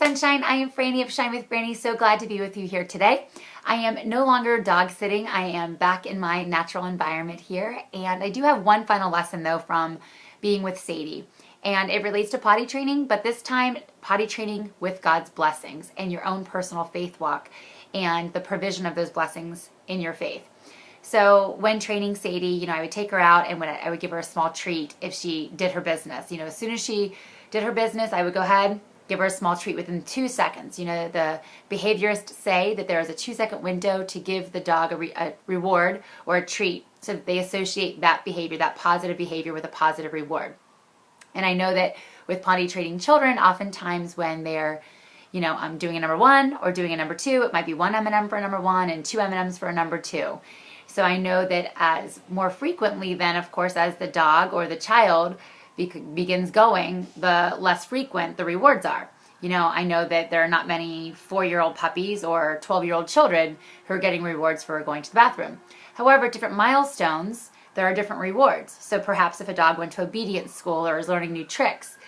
Sunshine. I am Franny of Shine with Franny. So glad to be with you here today. I am no longer dog sitting. I am back in my natural environment here. And I do have one final lesson though from being with Sadie. And it relates to potty training, but this time potty training with God's blessings and your own personal faith walk and the provision of those blessings in your faith. So when training Sadie, I would take her out and I would give her a small treat if she did her business. As soon as she did her business, I would go ahead, give her a small treat within 2 seconds. The behaviorists say that there is a 2-second window to give the dog a reward or a treat, so that they associate that behavior, that positive behavior, with a positive reward. And I know that with potty training children, oftentimes when they're, I'm doing a number 1 or doing a number 2, it might be 1 M&M for a number 1 and 2 M&Ms for a number 2. So I know that as more frequently then, of course, as the dog or the child begins going, the less frequent the rewards are. I know that there are not many 4-year-old puppies or 12-year-old children who are getting rewards for going to the bathroom. However, at different milestones, there are different rewards. So perhaps if a dog went to obedience school or is learning new tricks,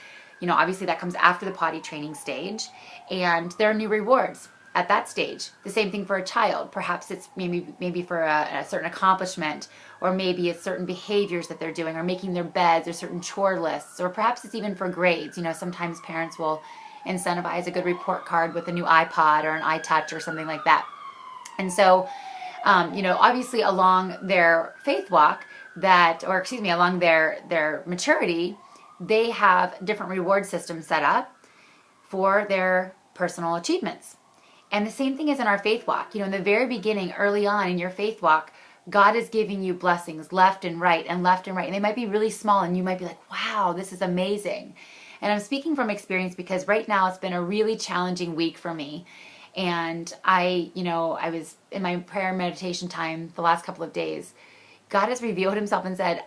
obviously that comes after the potty training stage, and there are new rewards at that stage. The same thing for a child. Perhaps it's maybe for a certain accomplishment, or maybe it's certain behaviors that they're doing, or making their beds, or certain chore lists, or perhaps it's even for grades. Sometimes parents will incentivize a good report card with a new iPod or an iTouch or something like that. And so, obviously along their faith walk along their maturity, they have different reward systems set up for their personal achievements. And the same thing is in our faith walk. In the very beginning, early on in your faith walk, God is giving you blessings left and right and left and right. And they might be really small and you might be like, wow, this is amazing. And I'm speaking from experience because right now it's been a really challenging week for me. And I was in my prayer and meditation time the last couple of days. God has revealed himself and said,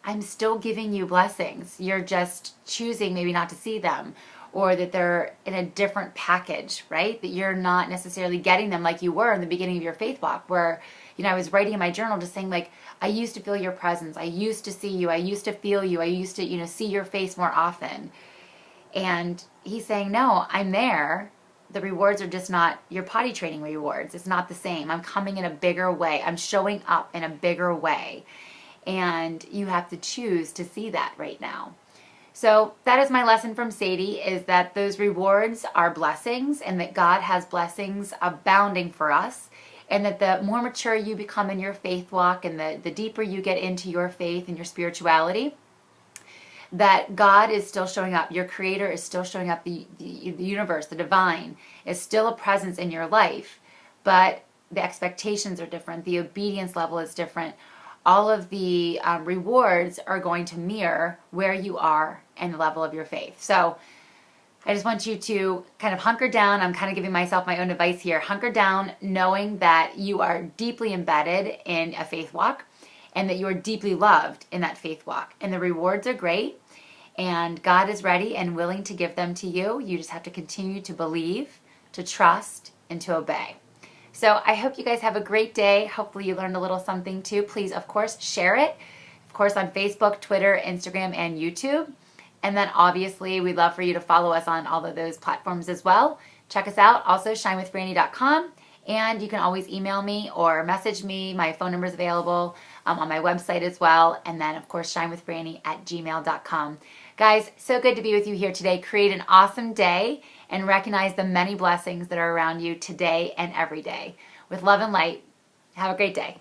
I'm still giving you blessings. You're just choosing maybe not to see them, or that they're in a different package, right? That you're not necessarily getting them like you were in the beginning of your faith walk, where, I was writing in my journal just saying, like, I used to feel your presence. I used to see you. I used to feel you. I used to, see your face more often. And he's saying, no, I'm there. The rewards are just not your potty training rewards. It's not the same. I'm coming in a bigger way. I'm showing up in a bigger way. And you have to choose to see that right now. So that is my lesson from Sadie, is that those rewards are blessings, and that God has blessings abounding for us, and that the more mature you become in your faith walk and the deeper you get into your faith and your spirituality, that God is still showing up. Your Creator is still showing up. The universe, the divine, is still a presence in your life, but the expectations are different. The obedience level is different. All of the rewards are going to mirror where you are and the level of your faith. So I just want you to kind of hunker down. I'm kind of giving myself my own advice here. Hunker down, knowing that you are deeply embedded in a faith walk and that you are deeply loved in that faith walk. And the rewards are great, and God is ready and willing to give them to you. You just have to continue to believe, to trust, and to obey. So I hope you guys have a great day. Hopefully you learned a little something too. Please, of course, share it. Of course, on Facebook, Twitter, Instagram, and YouTube. And then obviously we'd love for you to follow us on all of those platforms as well. Check us out, also shinewithfranny.com. And you can always email me or message me. My phone number is available on my website as well. And then, of course, shinewithfranny@gmail.com. Guys, so good to be with you here today. Create an awesome day and recognize the many blessings that are around you today and every day. With love and light, have a great day.